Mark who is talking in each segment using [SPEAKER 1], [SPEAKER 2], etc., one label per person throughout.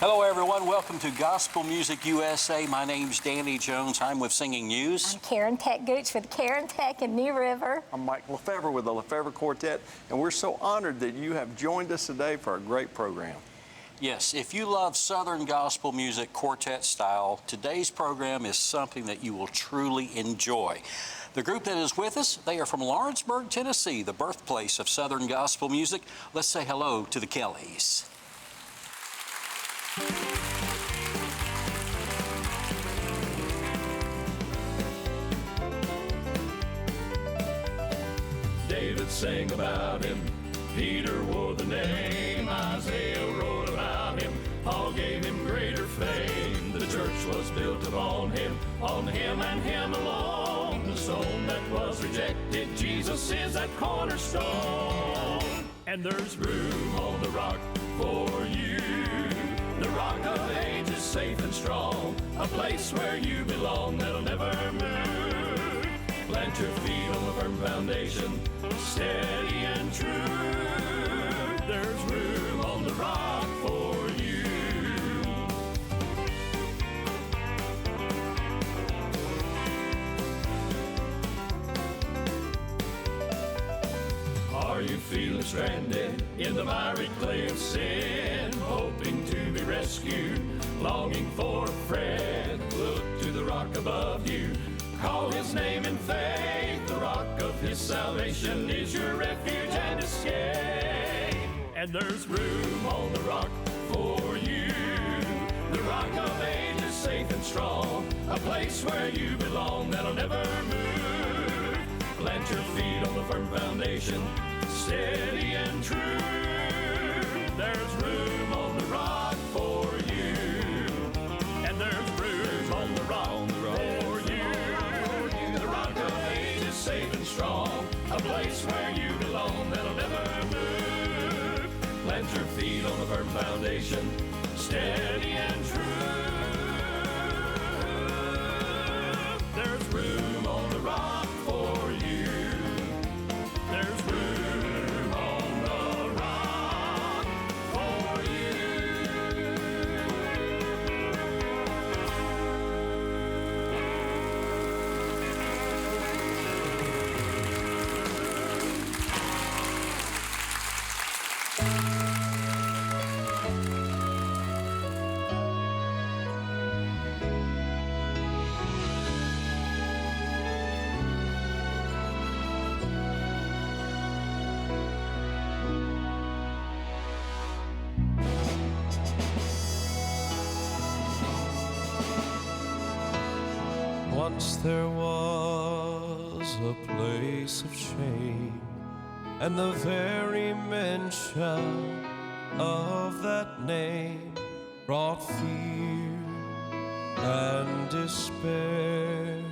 [SPEAKER 1] Hello, everyone. Welcome to Gospel Music USA. My name's Danny Jones. I'm with Singing News.
[SPEAKER 2] I'm Karen Tech Gooch with Karen Tech in New River.
[SPEAKER 3] I'm Mike Lefebvre with the Lefebvre Quartet, and we're so honored that you have joined us today for a great program.
[SPEAKER 1] Yes, if you love Southern gospel music quartet style, today's program is something that you will truly enjoy. The group that is with us, they are from Lawrenceburg, Tennessee, the birthplace of Southern gospel music. Let's say hello to the Kellys.
[SPEAKER 4] David sang about him, Peter wore the name, Isaiah wrote about him, Paul gave him greater fame. The church was built upon him and him alone. The stone that was rejected, Jesus is that cornerstone. And there's room on the rock for you. The rock of ages, safe and strong, a place where you belong that'll never move. Plant your feet on the firm foundation, steady and true. There's room on the rock for you. Are you feeling stranded in the miry clay of sin, hoping to be rescued, longing for a friend? Look to the rock above you, call his name in faith. The rock of his salvation is your refuge and escape. And there's room on the rock for you. The rock of ages, safe and strong, a place where you belong that'll never move. Plant your feet on the firm foundation, steady and true. There's room on the rock for you. And there's room on the rock for you. The rock of ages, safe and strong, a place where you belong that'll never move. Plant your feet on the firm foundation, steady and true. There's room on the rock for you. There's room on the rock for you.
[SPEAKER 5] Once there was a place of shame, and the very mention of that name brought fear and despair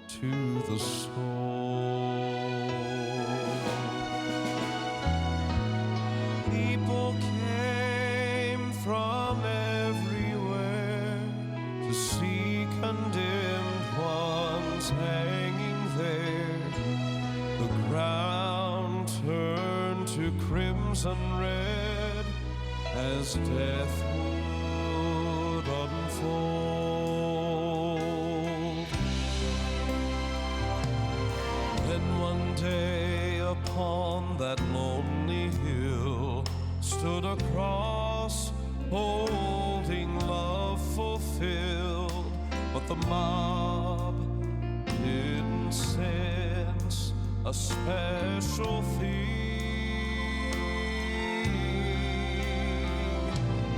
[SPEAKER 5] to the soul. People came from everywhere to see condemned ones hanging there. The ground turned to crimson red as death would unfold. Then one day upon that lonely hill stood a cross holding love fulfilled, but the mob didn't sense a special thing.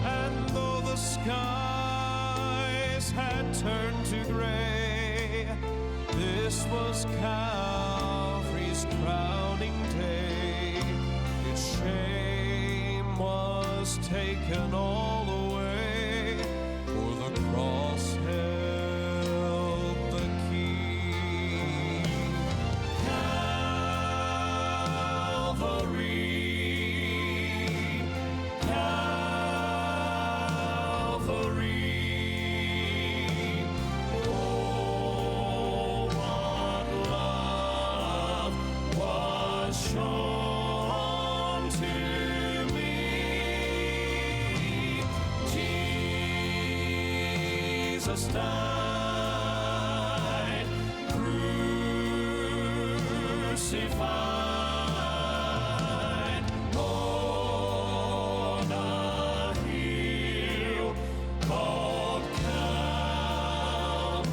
[SPEAKER 5] And though the skies had turned to gray, this was Calvary's crowning day. Its shame was taken all away, for the cross held the key. Calvary, Calvary, oh, what love was shown to me.
[SPEAKER 4] Jesus died, crucified on a hill called Calvary.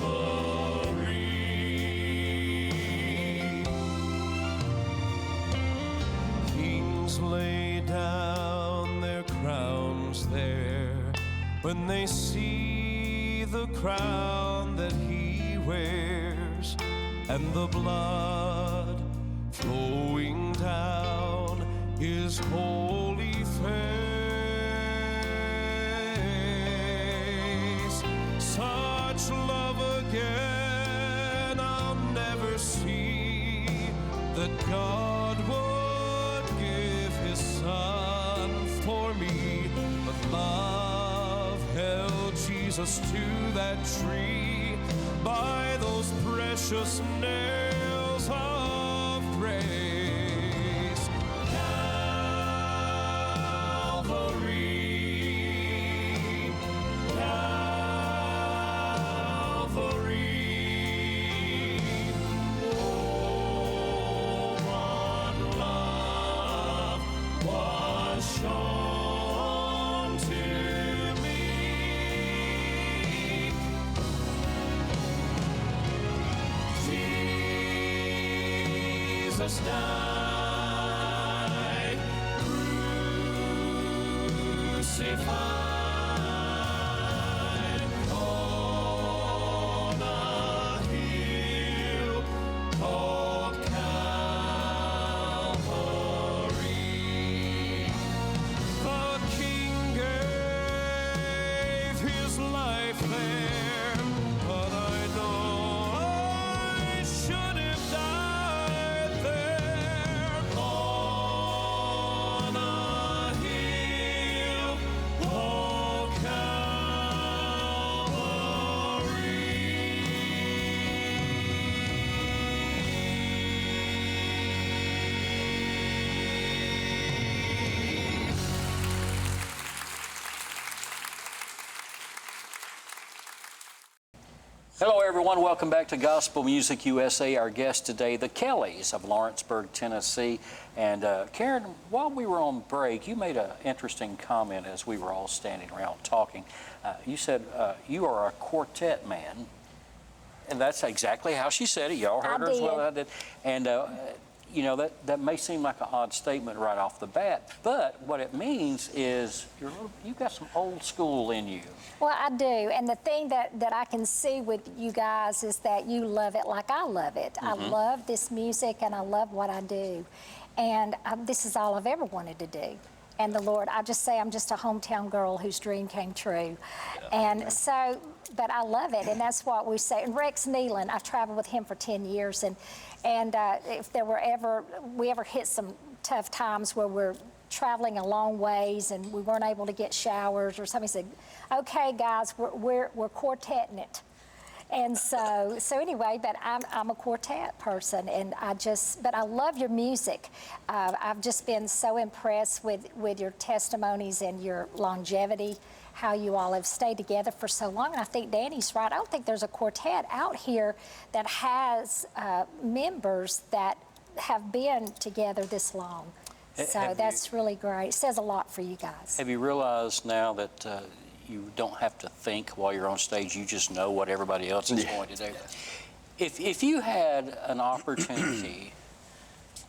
[SPEAKER 5] Kings lay down their crowns there when they see the crown that he wears and the blood flowing down his holy face. Such love again I'll never see, that God would give his son for me. But love held Jesus to that tree by those precious nails of grace. Calvary, Calvary. Oh, what love was shown to me. Jesus died, crucified on a hill called Calvary. The King gave his life there, but I know I should have died there on a hill called Calvary.
[SPEAKER 1] Hello, everyone. Welcome back to Gospel Music USA. Our guest today, the Kellys of Lawrenceburg, Tennessee. And Karen, while we were on break, you made an interesting comment as we were all standing around talking. You said you are a quartet man. And that's exactly how she said it. Y'all heard
[SPEAKER 2] I
[SPEAKER 1] her as well
[SPEAKER 2] did.
[SPEAKER 1] as I did. And, you know, that may seem like an odd statement right off the bat, but what it means is you've got some old school in you.
[SPEAKER 2] Well, I do. And the thing that I can see with you guys is that you love it like I love it. I love this music and I love what I do. And this is all I've ever wanted to do. And the Lord, I just say I'm just a hometown girl whose dream came true. And so, but I love it. And that's what we say. And Rex Nealon, I traveled with him for 10 years. And if there were we ever hit some tough times where we're traveling a long ways and we weren't able to get showers or something, he said, okay, guys, we're quartetting it. And so anyway, but I'm a quartet person, and but I love your music. I've just been so impressed with your testimonies and your longevity, how you all have stayed together for so long. And I think Danny's right. I don't think there's a quartet out here that has members that have been together this long. So that's really great. It says a lot for you guys.
[SPEAKER 1] Have you realized now that you don't have to think while you're on stage, you just know what everybody else is going to do? If you had an opportunity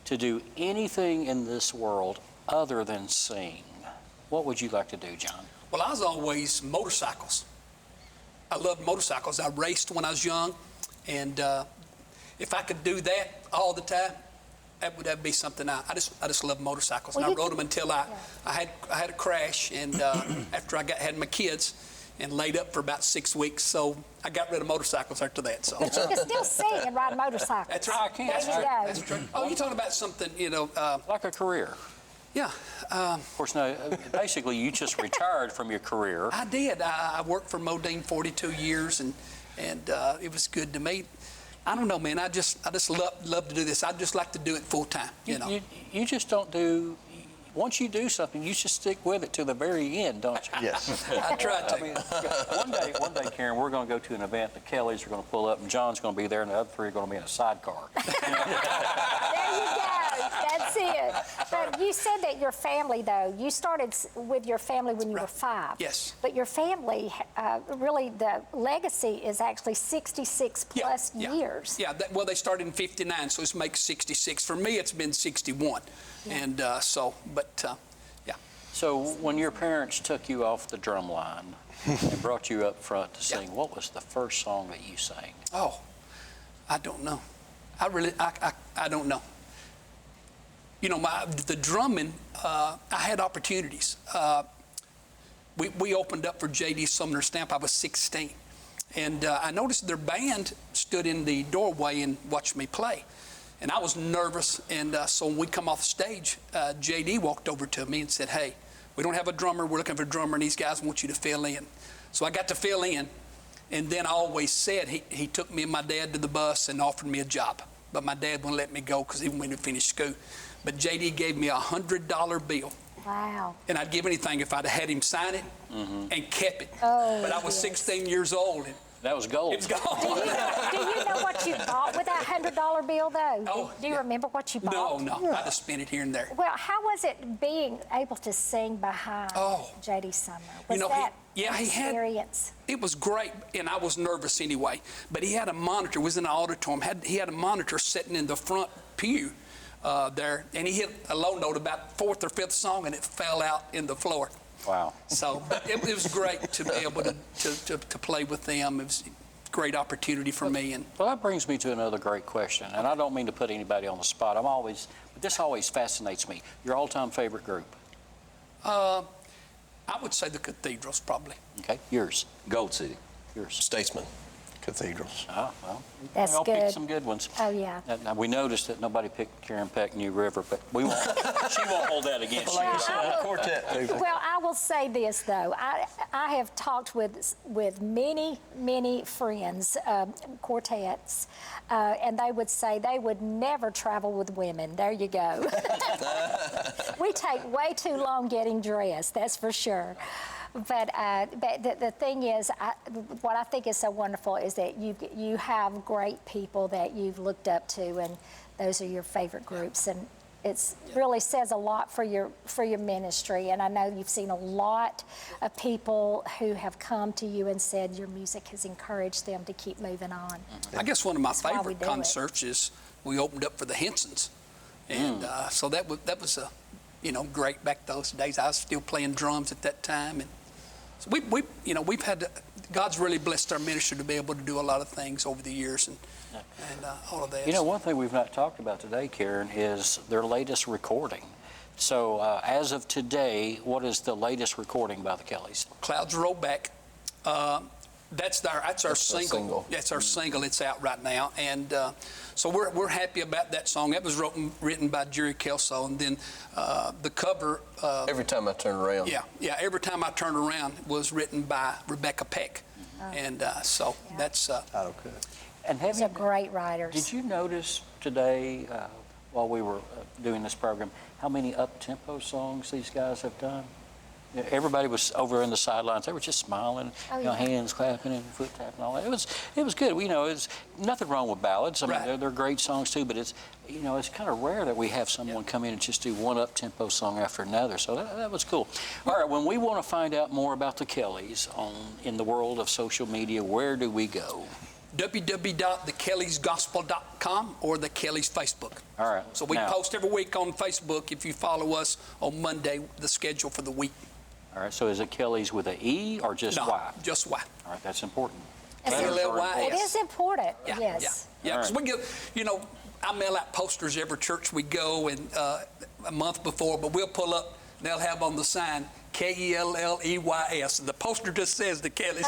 [SPEAKER 1] to do anything in this world other than sing, what would you like to do, John?
[SPEAKER 6] Well, I was always motorcycles. I loved motorcycles. I raced when I was young, and if I could do that all the time, that would be something I just love motorcycles.
[SPEAKER 2] Well,
[SPEAKER 6] and I rode them until I had a crash, and after I had my kids, and laid up for about 6 weeks. So I got rid of motorcycles after that. So.
[SPEAKER 2] But you can still sing and ride motorcycles.
[SPEAKER 6] That's right.
[SPEAKER 1] I can.
[SPEAKER 2] There you go.
[SPEAKER 6] That's true. Oh, you're talking about something,
[SPEAKER 1] Like a career.
[SPEAKER 6] Yeah.
[SPEAKER 1] Of course, no, basically you just retired from your career.
[SPEAKER 6] I did. I worked for Modine 42 years, and it was good to me. I don't know, man. I just love to do this. I just like to do it full time. You know.
[SPEAKER 1] You just don't do. once you do something, you should stick with it to the very end, don't you?
[SPEAKER 3] Yes.
[SPEAKER 6] I tried to.
[SPEAKER 1] I mean, one day, Karen, we're going to go to an event. The Kellys are going to pull up, and John's going to be there, and the other three are going to be in a sidecar.
[SPEAKER 2] There you go. That's it. But you said that your family, though, you started with your family when you were 5.
[SPEAKER 6] Yes.
[SPEAKER 2] But your family, really, the legacy is actually 66 plus years.
[SPEAKER 6] Yeah, well, they started in 59, so it makes 66. For me, it's been 61.
[SPEAKER 2] Yeah.
[SPEAKER 6] And yeah.
[SPEAKER 1] So when your parents took you off the drum line and brought you up front to sing, what was the first song that you sang?
[SPEAKER 6] Oh, I don't know. I don't know. You know, the drumming, I had opportunities. We opened up for J.D. Sumner Stamp. I was 16. And I noticed their band stood in the doorway and watched me play. And I was nervous. And so when we come off stage, J.D. walked over to me and said, hey, we don't have a drummer. We're looking for a drummer, and these guys want you to fill in. So I got to fill in. And then I always said, he took me and my dad to the bus and offered me a job. But my dad wouldn't let me go because he wanted me to finish school. But J.D. gave me a $100 bill.
[SPEAKER 2] Wow.
[SPEAKER 6] And I'd give anything if I'd have had him sign it and kept it.
[SPEAKER 2] Oh,
[SPEAKER 6] but I was 16 years old. And
[SPEAKER 1] That was gold.
[SPEAKER 6] it was gone.
[SPEAKER 2] Do you know what you bought with that $100 bill, though?
[SPEAKER 6] Oh,
[SPEAKER 2] Do you remember what you bought?
[SPEAKER 6] No. I just spent it here and there.
[SPEAKER 2] Well, how was it being able to sing behind J.D. Sumner? Was that
[SPEAKER 6] he had
[SPEAKER 2] experience?
[SPEAKER 6] It was great, and I was nervous anyway. But he had a monitor. It was in an auditorium. He had a monitor sitting in the front pew there, and he hit a low note about 4th or 5th song, and it fell out in the floor.
[SPEAKER 1] Wow.
[SPEAKER 6] So but it was great to be able to play with them. It was a great opportunity for me. And
[SPEAKER 1] Well, that brings me to another great question, and I don't mean to put anybody on the spot. But this always fascinates me. Your all-time favorite group?
[SPEAKER 6] I would say the Cathedrals, probably.
[SPEAKER 1] Okay, yours.
[SPEAKER 7] Gold City,
[SPEAKER 1] Yours.
[SPEAKER 7] Statesman, Cathedrals.
[SPEAKER 1] Ah, well,
[SPEAKER 2] That's
[SPEAKER 1] I'll pick
[SPEAKER 2] good.
[SPEAKER 1] some good ones.
[SPEAKER 2] Oh, yeah.
[SPEAKER 1] Now, we noticed that nobody picked Karen Peck, New River, but we won't. She won't hold that against you.
[SPEAKER 7] Quartet.
[SPEAKER 2] Well, I will say this, though. I have talked with many friends, quartets, and they would say they would never travel with women. There you go. We take way too long getting dressed, that's for sure. But the thing is, what I think is so wonderful is that you have great people that you've looked up to, and those are your favorite groups, and it really says a lot for your ministry. And I know you've seen a lot of people who have come to you and said your music has encouraged them to keep moving on.
[SPEAKER 6] I guess one of my
[SPEAKER 2] That's why we
[SPEAKER 6] favorite
[SPEAKER 2] do it.
[SPEAKER 6] concerts is we opened up for the Hensons, and so that was great back those days. I was still playing drums at that time, and so we've had God's really blessed our ministry to be able to do a lot of things over the years, and all of that.
[SPEAKER 1] You know, one thing we've not talked about today, Karen, is their latest recording. So as of today, what is the latest recording by the Kellys?
[SPEAKER 6] Clouds Roll Back. That's our single. That's our single. It's out right now, and so we're happy about that song. That was written by Jerry Kelso, and then the cover.
[SPEAKER 7] Every time I turn around.
[SPEAKER 6] Yeah. Every time I turn around was written by Rebecca Peck, and so that's.
[SPEAKER 3] Okay.
[SPEAKER 1] And
[SPEAKER 2] Those are great writers.
[SPEAKER 1] Did you notice today, while we were doing this program, how many up-tempo songs these guys have done? Yeah, everybody was over in the sidelines. They were just smiling, hands clapping and foot tapping and all that. It was good. It's nothing wrong with ballads. I mean, they're great songs too. But it's kind of rare that we have someone come in and just do one up-tempo song after another. So that was cool. All right, when we want to find out more about the Kellys in the world of social media, where do we go?
[SPEAKER 6] www.thekellysgospel.com or the Kellys Facebook.
[SPEAKER 1] All right.
[SPEAKER 6] So we post every week on Facebook. If you follow us on Monday, the schedule for the week.
[SPEAKER 1] All right, so is it Kellys with an E or just Y?
[SPEAKER 6] Just Y.
[SPEAKER 1] All right, that's important.
[SPEAKER 6] Kellys.
[SPEAKER 2] It is important, yes.
[SPEAKER 6] Yeah, because we get, I mail out posters every church we go, and a month before, but we'll pull up, and they'll have on the sign, Kelleys. The poster just says the Kellys.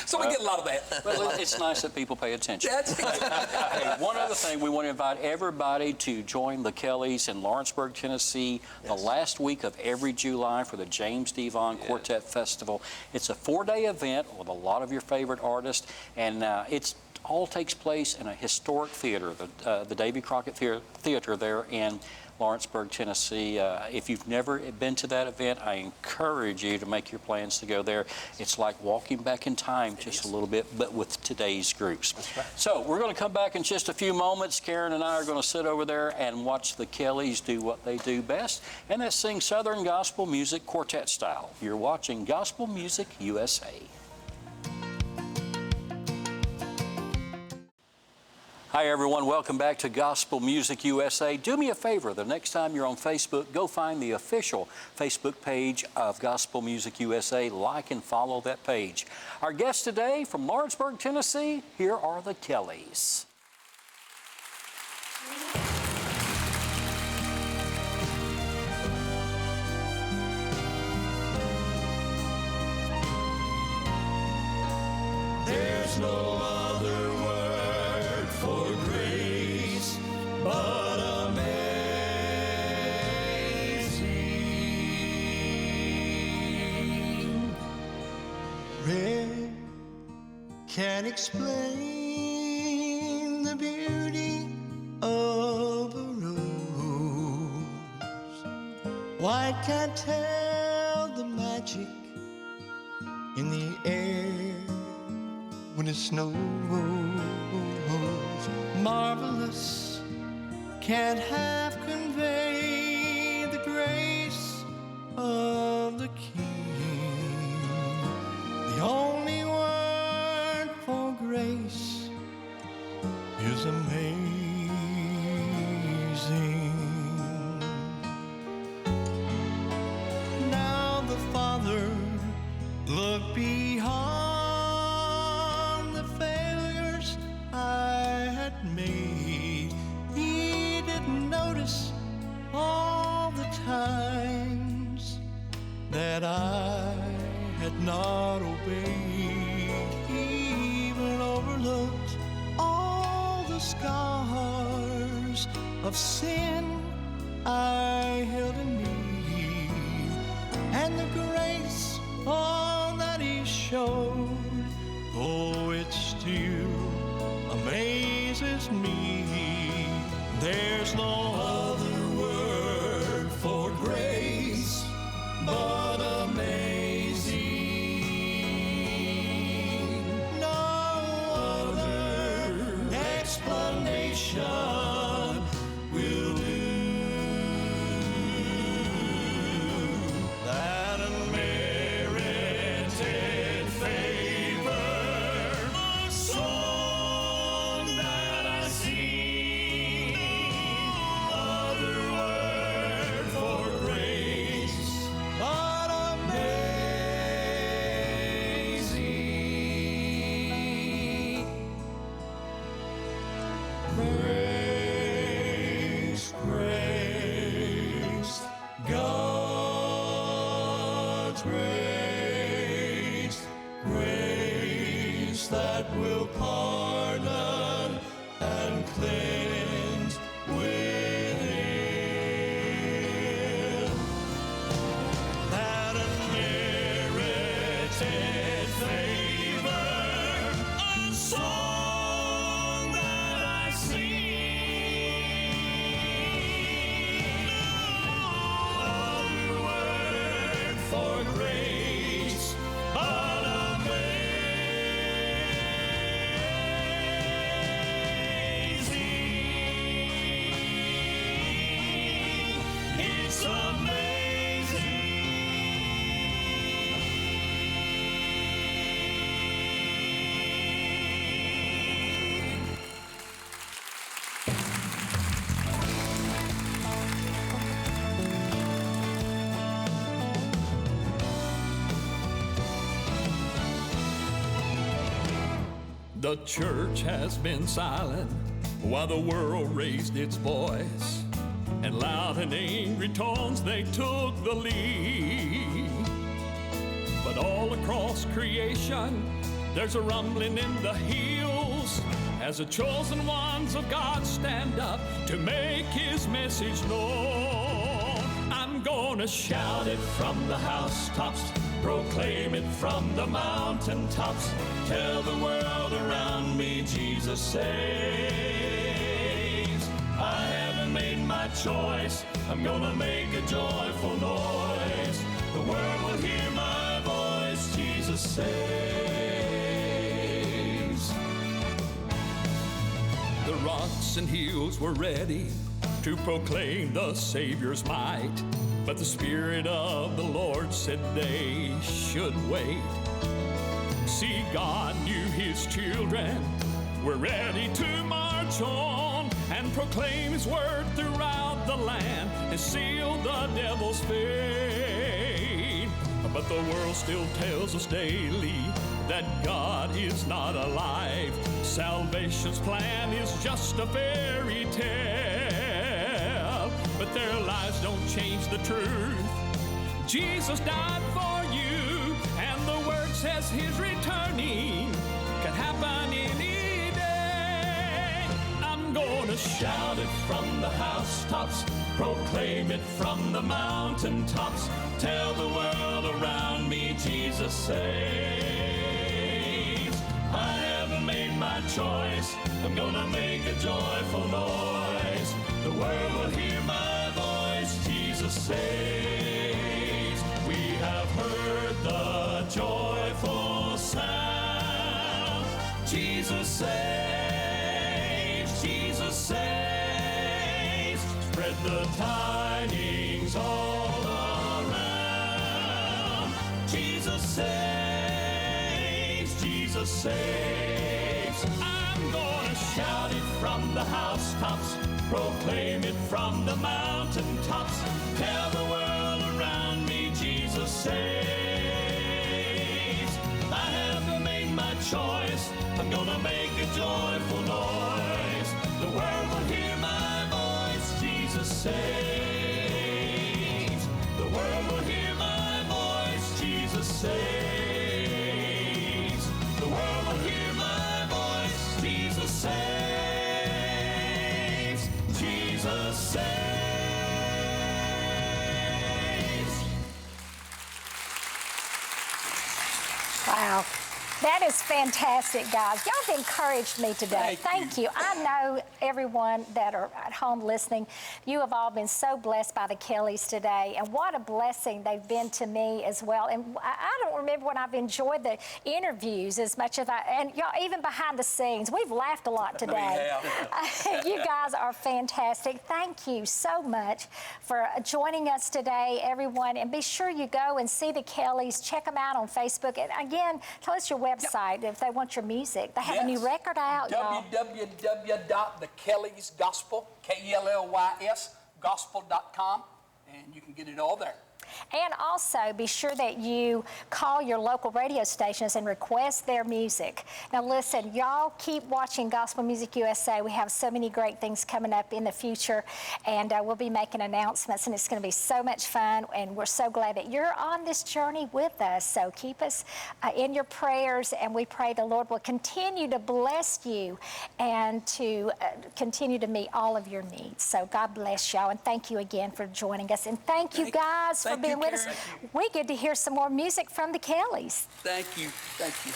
[SPEAKER 6] So we get a lot of that.
[SPEAKER 1] Well, it's nice that people pay attention.
[SPEAKER 6] That's it.
[SPEAKER 1] Hey, one other thing, we want to invite everybody to join the Kellys in Lawrenceburg, Tennessee, the last week of every July for the James Devon Quartet Festival. It's a 4-day event with a lot of your favorite artists, and it's all takes place in a historic theater, the Davy Crockett Theater there in Lawrenceburg, Tennessee. If you've never been to that event, I encourage you to make your plans to go there. It's like walking back in time just a little bit, but with today's groups.
[SPEAKER 3] That's right.
[SPEAKER 1] So we're going to come back in just a few moments. Karen and I are going to sit over there and watch the Kellys do what they do best, and that's sing Southern gospel music quartet style. You're watching Gospel Music USA. Hi everyone, welcome back to Gospel Music USA. Do me a favor, the next time you're on Facebook, go find the official Facebook page of Gospel Music USA, like and follow that page. Our guests today from Lawrenceburg, Tennessee, here are the Kellys.
[SPEAKER 4] There's no other word for grace but amazing.
[SPEAKER 5] Red can't explain the beauty of a rose. White can't tell the magic in the air when it snows. Marvelous can't half convey the grace of the King. The only word for grace is amazing. Now the Father looked beyond the failures I had made. He didn't notice all the times that I had not obeyed. He even overlooked all the scars of sin I held in me, and the grace that He showed, oh, it still amazes me. There's no other word for grace but amazing. No other explanation will do. That unmerited favor, a song that I sing, other word for grace but amazing. Grace, grace, God's grace, grace that will pardon and cleanse within. That unmerited favor, a song that I sing, other word for grace but amazing. It's amazing.
[SPEAKER 4] The church has been silent while the world raised its voice, and loud and angry tones they took the lead. But all across creation there's a rumbling in the hills as the chosen ones of God stand up to make His message known. I'm gonna shout it from the housetops, proclaim it from the mountaintops, tell the world around me Jesus saves. I have have made my choice. I'm gonna make a joyful noise. The world will hear my voice. Jesus saves. The rocks and hills were ready to proclaim the Savior's might, but the Spirit of the Lord said they should wait. See, God knew His children were ready to march on and proclaim His word throughout the land and seal the devil's fate. But the world still tells us daily that God is not alive. Salvation's plan is just a fairy tale, but their lives don't change the truth. Jesus died for you, and the word says His returning can happen any day. I'm gonna shout it from the housetops, proclaim it from the mountaintops, tell the world around me Jesus saves. I have made my choice, I'm gonna make a joyful noise. The world will hear my voice, Jesus saves. We have heard the joyful sound, Jesus saves, Jesus saves. Spread the tidings all around, Jesus saves, Jesus saves. I'm gonna shout it from the housetops, proclaim it from the mountaintops, tell the world around me Jesus saves. I have made my choice, I'm gonna make a joyful noise. The world will hear my voice, Jesus saves. The world will hear my voice, Jesus saves. The world will hear my voice, Jesus saves. Jesus saves.
[SPEAKER 2] Wow. That is fantastic, guys. Y'all have encouraged me today. Thank you. I know everyone that are at home listening, you have all been so blessed by the Kellys today, and what a blessing they've been to me as well. And I don't remember when I've enjoyed the interviews as much as and y'all, even behind the scenes, we've laughed a lot today. You guys are fantastic. Thank you so much for joining us today, everyone. And be sure you go and see the Kellys. Check them out on Facebook. And again, tell us your website if they want your music. They have a new record out, y'all.
[SPEAKER 6] www.thekellysgospel, K-E-L-L-Y-S, gospel.com, and you can get it all there.
[SPEAKER 2] And also be sure that you call your local radio stations and request their music. Now listen, y'all keep watching Gospel Music USA. We have so many great things coming up in the future, and we'll be making announcements, and it's going to be so much fun, and we're so glad that you're on this journey with us. So keep us in your prayers, and we pray the Lord will continue to bless you and to continue to meet all of your needs. So God bless y'all, and thank you again for joining us, and thank you guys for being with us. We get to hear some more music from the Kellys.
[SPEAKER 6] Thank you. Thank you.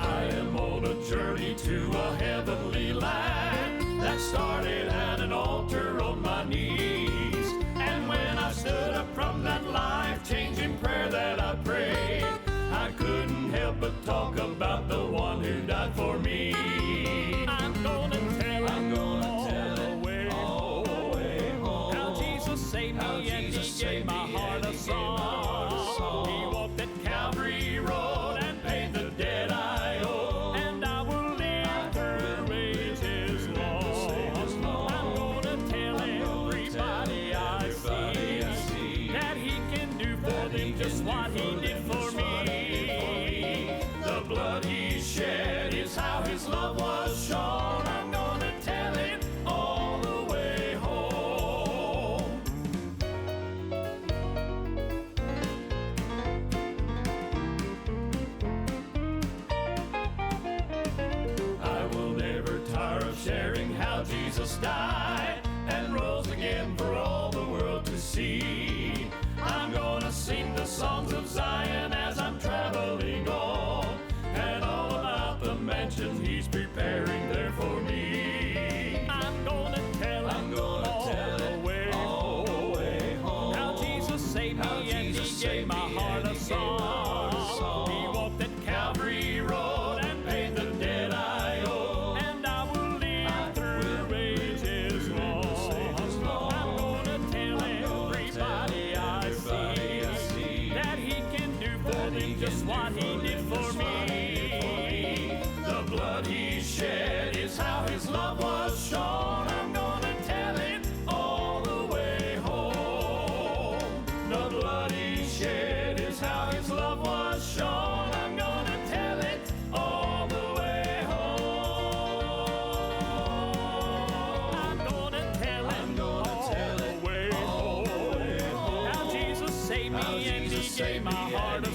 [SPEAKER 4] I am on a journey to a heavenly land that started at an altar on my knees. And when I stood up from that life-changing prayer that I prayed, I couldn't help but talk about the one who died for me. I'm gonna tell it all the way home. How Jesus saved me and He gave my heart a song. He walked that Calvary road and paid the debt I owe, and I will live to raise His law. I'm gonna tell everybody I see that He can do for them just what He did for me. The blood He shed is how His love was shown. I'm gonna tell it all the way home. I will never tire of sharing how Jesus died and rose again for all the world to see. I'm gonna sing songs of Zion as I'm traveling on, and all about the mansion He's preparing there for me. I'm gonna tell all the way home, how Jesus saved me and He gave my heart a song. He walked that Calvary road and paid the debt I owe, and I will live through ages long. I'm gonna tell everybody I see that He can do for me just what He did for me. The blood He shed is how His love was shown. I'm gonna tell it all the way home. The blood He shed is how His love was shown. I'm gonna tell it all the way home. I'm gonna tell it all the way home. How Jesus saved me and He gave my heart a